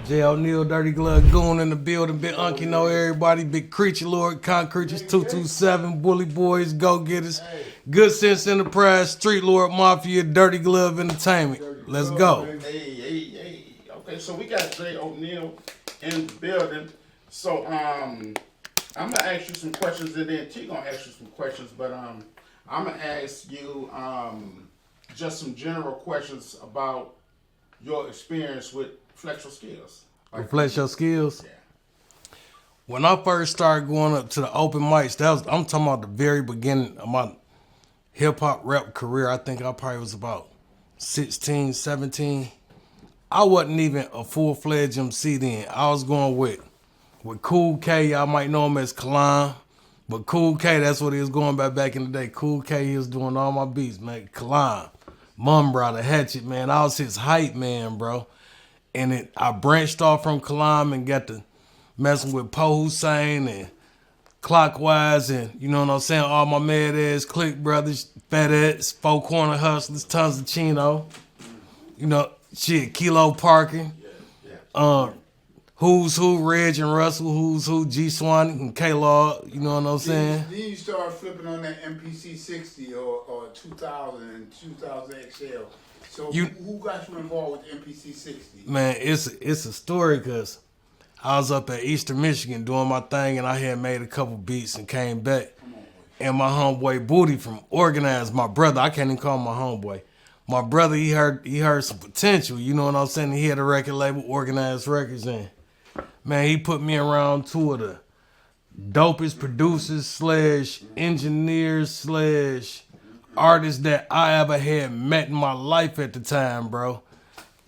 J. O'Neal, Dirty Glove Goon in the building. Big Unky know everybody. Big Creature Lord, Concreatures 227, Bully Boys, Go Getters, Good Sense Enterprise, Street Lord Mafia, Dirty Glove Entertainment. Let's go. Hey. Okay, so we got J. O'Neal in the building. So I'm gonna ask you some questions, and then T gonna ask you some questions. But I'm gonna ask you just some general questions about your experience with Flex Your Skills. Flex Your Skills? Yeah. When I first started going up to the open mics, I'm talking about the very beginning of my hip-hop rap career. I think I probably was about 16, 17. I wasn't even a full-fledged MC then. I was going with Cool K. Y'all might know him as Kalam. But Cool K, that's what he was going by back in the day. Cool K, he was doing all my beats, man. Kalam. Mum Brother, Hatchet, man. I was his hype man, bro. And I branched off from Kalam and got to messing with Poe Hussein and Clockwise and, you know what I'm saying, all my mad ass Click Brothers, FedEx, Four Corner Hustlers, tons of Chino. You know, shit, Kilo Parker. Who's Who, Reg and Russell, Who's Who, G Swan and K-Law, you know what I'm saying? Then you start flipping on that MPC 60 or 2000 and 2000 XL. So who got you involved with MPC 60? Man, it's a story because I was up at Eastern Michigan doing my thing and I had made a couple beats and came back. And my homeboy Booty from Organized, my brother, I can't even call him my homeboy. My brother, he heard some potential, you know what I'm saying? He had a record label, Organized Records, and man, he put me around two of the dopest producers / engineers / artists that I ever had met in my life at the time, bro.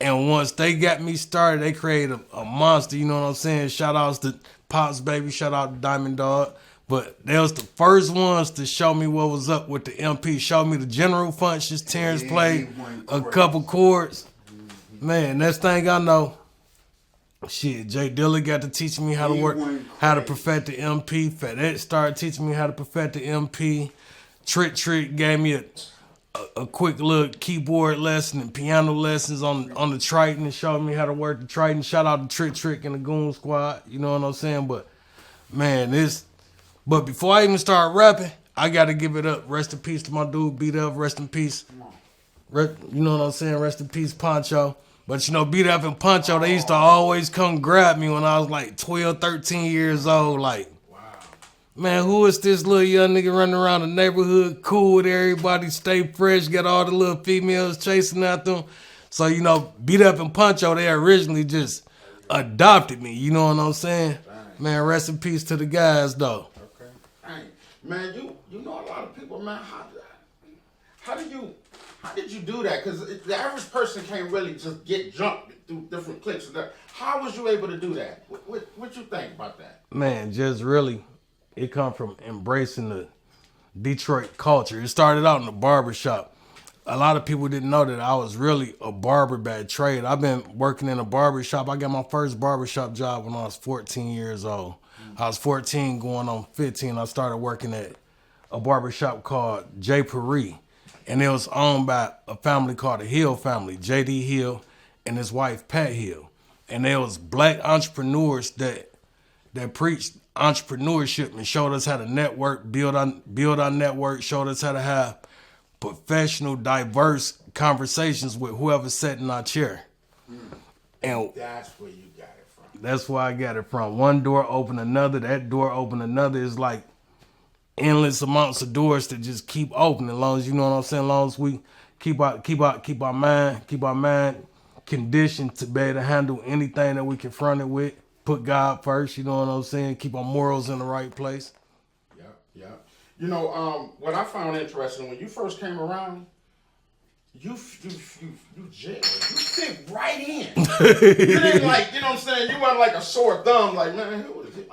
And once they got me started, they created a monster, you know what I'm saying? Shout outs to Pops Baby, shout out to Diamond Dog. But they was the first ones to show me what was up with the MP, show me the general functions, Terrence played a couple chords. Man, next thing I know, shit, Jay Dilla got to teach me how to work, how to perfect the MP. FedEx started teaching me how to perfect the MP. Trick gave me a quick little keyboard lesson and piano lessons on the Triton and showed me how to work the Triton. Shout out to Trick and the Goon Squad, you know what I'm saying? But man, but before I even start rapping, I gotta give it up. Rest in peace to my dude, Beat Up, rest in peace. You know what I'm saying? Rest in peace, Poncho. But you know, Beat Up and Poncho, they used to always come grab me when I was like 12, 13 years old. Like, man, who is this little young nigga running around the neighborhood, cool with everybody, stay fresh, got all the little females chasing after them. So, you know, Beat Up and Poncho, they originally just adopted me, you know what I'm saying? Man, rest in peace to the guys, though. Okay. Hey, man, you know a lot of people, man, how did you do that? Because the average person can't really just get jumped through different clicks. How was you able to do that? What you think about that? Man, just really, it come from embracing the Detroit culture. It started out in the barbershop. A lot of people didn't know that I was really a barber by trade. I've been working in a barbershop. I got my first barbershop job when I was 14 years old. I was 14 going on 15. I started working at a barbershop called J. Paris. And it was owned by a family called the Hill family, J.D. Hill and his wife, Pat Hill. And there was black entrepreneurs that preached entrepreneurship and showed us how to network, build our network, showed us how to have professional, diverse conversations with whoever sat in our chair. And that's where you got it from. That's where I got it from. One door opened another, that door opened another. It's like endless amounts of doors that just keep opening, as long as, you know what I'm saying, as long as we keep our mind conditioned to be able to handle anything that we confront it with. Put God first, you know what I'm saying? Keep our morals in the right place. Yeah. You know, what I found interesting, when you first came around, you jailed. You fit right in. You didn't like, you know what I'm saying? You wasn't like a sore thumb, like, man, who is it?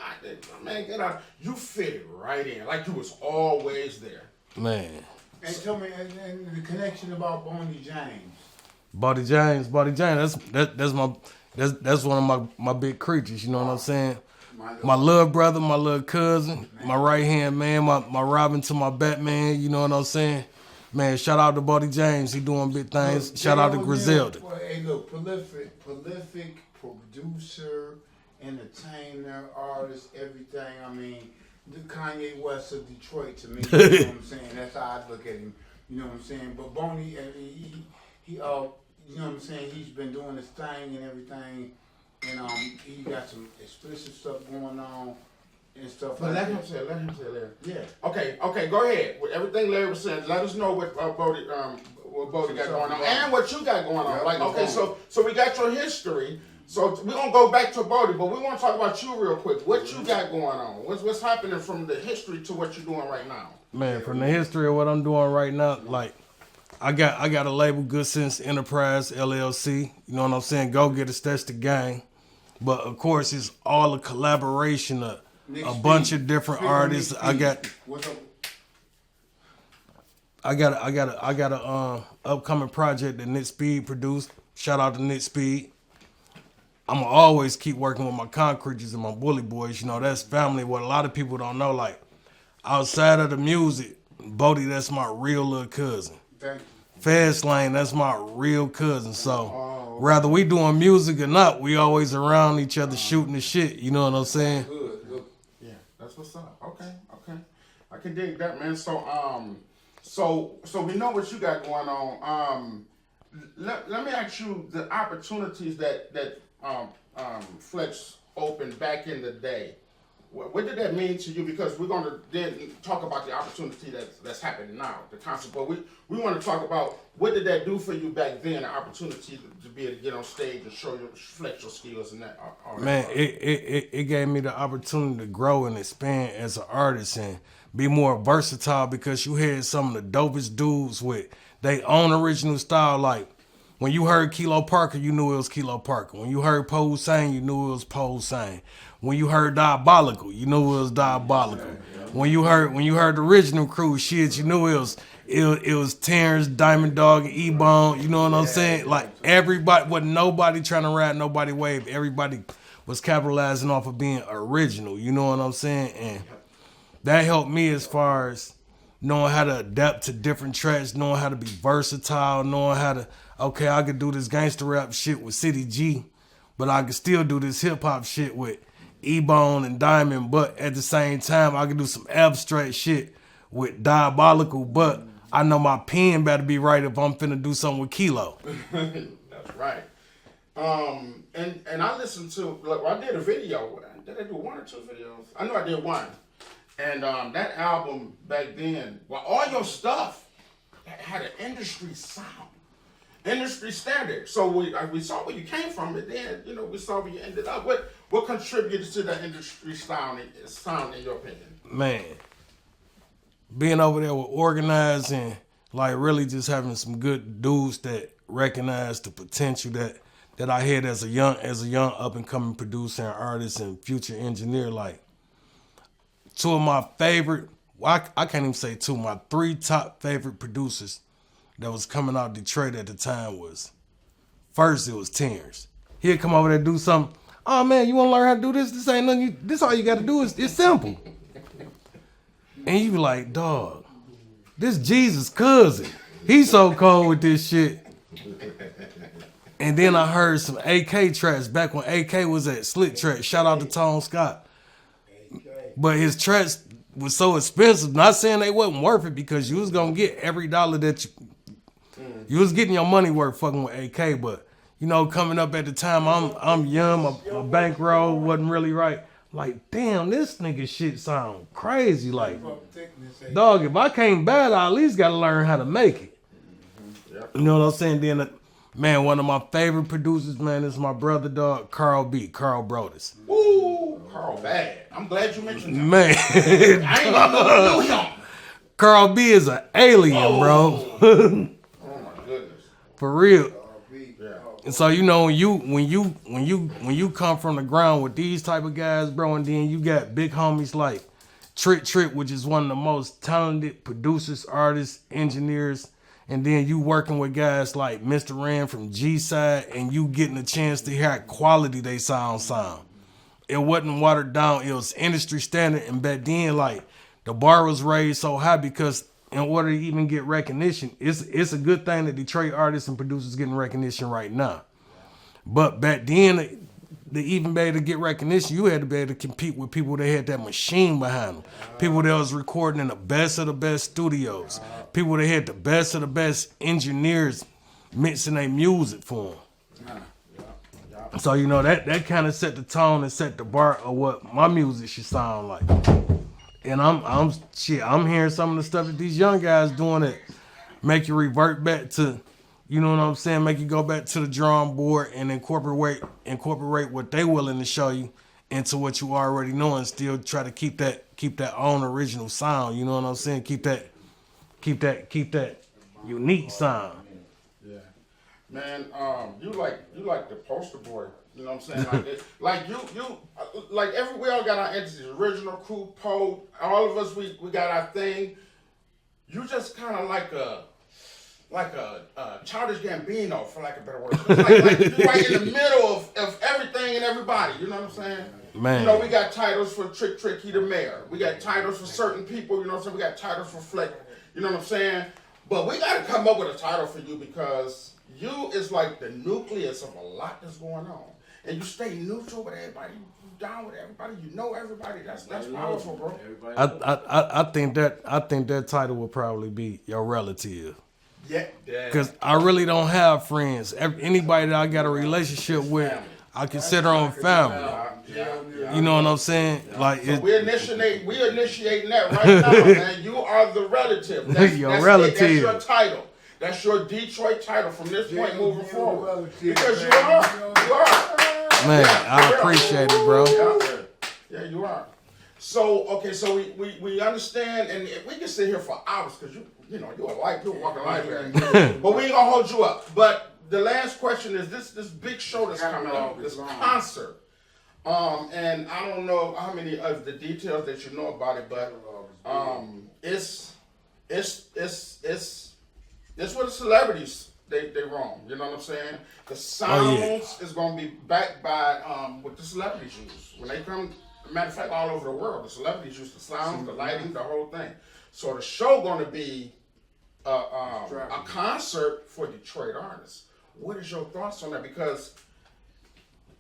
Man, get out. You fit right in, like you was always there. Man. And tell me, and the connection about Bonnie James. Bonnie James, that's one of my big creatures, you know what I'm saying? My little brother, my little cousin, my right hand man, my Robin to my Batman, you know what I'm saying? Man, shout out to Buddy James. He doing big things. Shout out to Griselda. Hey, look, prolific producer, entertainer, artist, everything. I mean, the Kanye West of Detroit to me. You know what I'm saying? That's how I look at him. You know what I'm saying? But Boney, he you know what I'm saying? He's been doing his thing and everything, and he got some explicit stuff going on and stuff. But like let that. him say, Larry. Yeah. Okay, go ahead. With everything Larry was saying, let us know what Bodie got going on and what you got going on. Yeah, Like, okay, so we got your history. So we're gonna go back to Bodie, but we want to talk about you real quick. What you got going on? What's happening from the history to what you're doing right now? Man, from the history of what I'm doing right now, like I got a label, Good Sense Enterprise LLC. You know what I'm saying? Go get it, that's the gang. But of course, it's all a collaboration of a bunch of different artists. What's up? I got a upcoming project that Nick Speed produced. Shout out to Nick Speed. I'ma always keep working with my Concreters and my Bully Boys. You know, that's family. What a lot of people don't know, like outside of the music, Bodie, that's my real little cousin. Thank you. Fast Lane, that's my real cousin. So whether we doing music or not, we always around each other shooting the shit. You know what I'm saying? Good. Yeah, that's what's up. Okay. I can dig that, man. So we know what you got going on. Let me ask you the opportunities that Flex opened back in the day. What did that mean to you? Because we're going to then talk about the opportunity that's happening now, the concept. But we want to talk about what did that do for you back then, the opportunity to be able to get on stage and flex your skills and that. Man, it gave me the opportunity to grow and expand as an artist and be more versatile because you had some of the dopest dudes with their own original style. Like when you heard Kilo Parker, you knew it was Kilo Parker. When you heard Poe Hussein, you knew it was Poe Hussein. When you heard Diabolical, you knew it was Diabolical. When you heard the original crew shit, you knew it was Terrence, Diamond Dog, and E-Bone. You know what I'm saying? Like everybody, wasn't nobody trying to ride nobody wave. Everybody was capitalizing off of being original. You know what I'm saying? And that helped me as far as knowing how to adapt to different tracks, knowing how to be versatile, knowing how to, okay, I could do this gangster rap shit with City G, but I could still do this hip hop shit with E-Bone and Diamond, but at the same time, I could do some abstract shit with Diabolical, but I know my pen better be right if I'm finna do something with Kilo. That's right. And I listened to, I did a video. Did I do one or two videos? I know I did one. And that album back then, well, all your stuff had an industry sound, industry standard. So we saw where you came from, and then we saw where you ended up. What contributed to that industry sound in your opinion? Man, being over there with Organized and like really just having some good dudes that recognize the potential that I had as a young up and coming producer and artist and future engineer. Like two of my favorite, I can't even say two, my three top favorite producers that was coming out of Detroit at the time was, first it was Terrence. He'd come over there and do something. Oh man, you want to learn how to do this? This ain't nothing. This all you got to do it's simple. And you be like, dog, this Jesus cousin. He's so cold with this shit. And then I heard some AK tracks back when AK was at Slick Track. Shout out to Tone Scott. But his tracks was so expensive. Not saying they wasn't worth it because you was gonna get every dollar that you was getting your money worth fucking with AK. But coming up at the time, I'm young. My bankroll wasn't really right. Like, damn, this nigga shit sound crazy. Like, dog, if I can't bat, I at least gotta learn how to make it. You know what I'm saying? Then, man, one of my favorite producers, man, is my brother, dog, Carl Brodus. Ooh, Carl bad. I'm glad you mentioned him. Man, I ain't gonna know him. Carl B is an alien, bro. Oh my goodness. For real. Yeah. And so when you come from the ground with these type of guys, bro, and then you got big homies like Trick, which is one of the most talented producers, artists, engineers, and then you working with guys like Mr. Rand from G-Side, and you getting a chance to hear how quality they sound. It wasn't watered down. It was industry standard, and back then, like, the bar was raised so high because in order to even get recognition. It's a good thing that Detroit artists and producers getting recognition right now. But back then, to even be able to get recognition, you had to be able to compete with people that had that machine behind them. People that was recording in the best of the best studios. People that had the best of the best engineers mixing their music for them. So, you know, that kind of set the tone and set the bar of what my music should sound like. And I'm hearing some of the stuff that these young guys doing that make you revert back to, you know what I'm saying, make you go back to the drawing board and incorporate what they willing to show you into what you already know, and still try to keep that own original sound. You know what I'm saying? Keep that unique sound. Yeah, man. You like the poster boy. You know what I'm saying? Like we all got our entities. Original, crew, Poe. All of us, we got our thing. You just kind of like a Childish Gambino, for lack of better words. Like you're right in the middle of everything and everybody. You know what I'm saying? Man. You know, we got titles for Trick, he the mayor. We got titles for certain people. You know what I'm saying? We got titles for Flex. You know what I'm saying? But we got to come up with a title for you, because you is like the nucleus of a lot that's going on. And you stay neutral with everybody. You down with everybody. You know everybody. That's powerful, bro. I think that title will probably be Your Relative. Yeah. Because I really don't have friends. Anybody that I got a relationship with, I consider them family. You know what I'm saying? Like, so we initiating that right now, man. You are the relative. That's relative. That's your title. That's your Detroit title from this point moving forward. Because you are. Man, I appreciate it, bro. Yeah, you are. So, okay, so we understand, and we can sit here for hours, because you know, you're a walking library. But we ain't gonna hold you up. But the last question is this big show that's coming up, this concert. And I don't know how many of the details that you know about it, but it's where the celebrities they roam. You know what I'm saying? The sounds is gonna be backed by what the celebrities use when they come. Matter of fact, all over the world, the celebrities use the sounds, the lighting, the whole thing. So the show gonna be a concert for Detroit artists. What is your thoughts on that? Because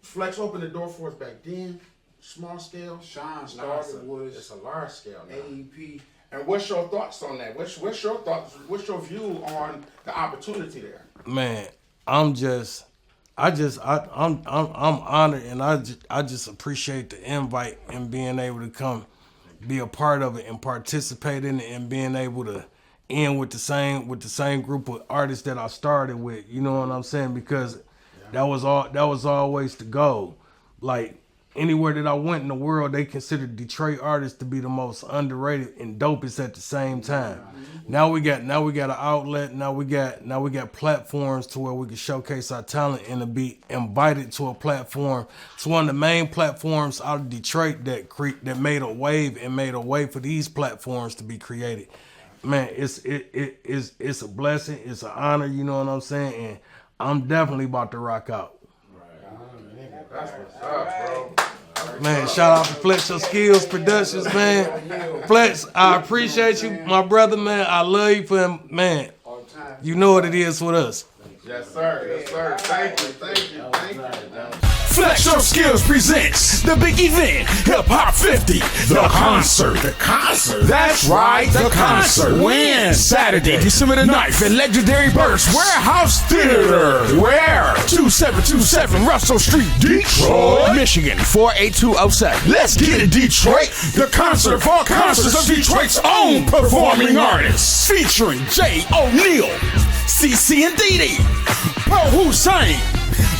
Flex opened the door for us back then, small scale. Sean started with it's a large scale now. AEP. And what's your thoughts on that? What's your thoughts? What's your view on the opportunity there? Man, I'm honored, and I just appreciate the invite and being able to come be a part of it and participate in it, and being able to end with the same group of artists that I started with. You know what I'm saying? Because that was always the goal. Like, anywhere that I went in the world, they considered Detroit artists to be the most underrated and dopest at the same time. Now we got an outlet. Now we got platforms to where we can showcase our talent and to be invited to a platform. It's one of the main platforms out of Detroit that made a wave and made a way for these platforms to be created. Man, it's a blessing. It's an honor. You know what I'm saying? And I'm definitely about to rock out. That's what's up, bro. Man, shout out to FLEXYASKILLS Productions, man. Flex, I appreciate you, my brother, man. I love you for him, man. You know what it is with us. Yes, sir. Yes, sir. Thank you. FLEXYASKILLS presents the big event, Hip Hop 50, the concert. The concert? That's right, the concert. When? Saturday, December the 9th at legendary Burst Warehouse Theater. Where? 2727 Russell Street, Detroit, Michigan, 48207. Let's get it, Detroit. The concert for concerts of Detroit's own performing artists. Featuring J. ONEAL, CC and Dee, Pro Hussein,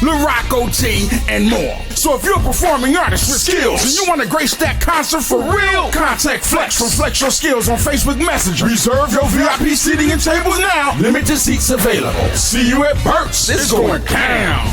Laraco T, and more. So if you're a performing artist with skills and you want to grace that concert for real, contact Flex from FLEXYASKILLS on Facebook Messenger. Reserve your VIP seating and tables now. Limited seats available. See you at Burt's. It's going down.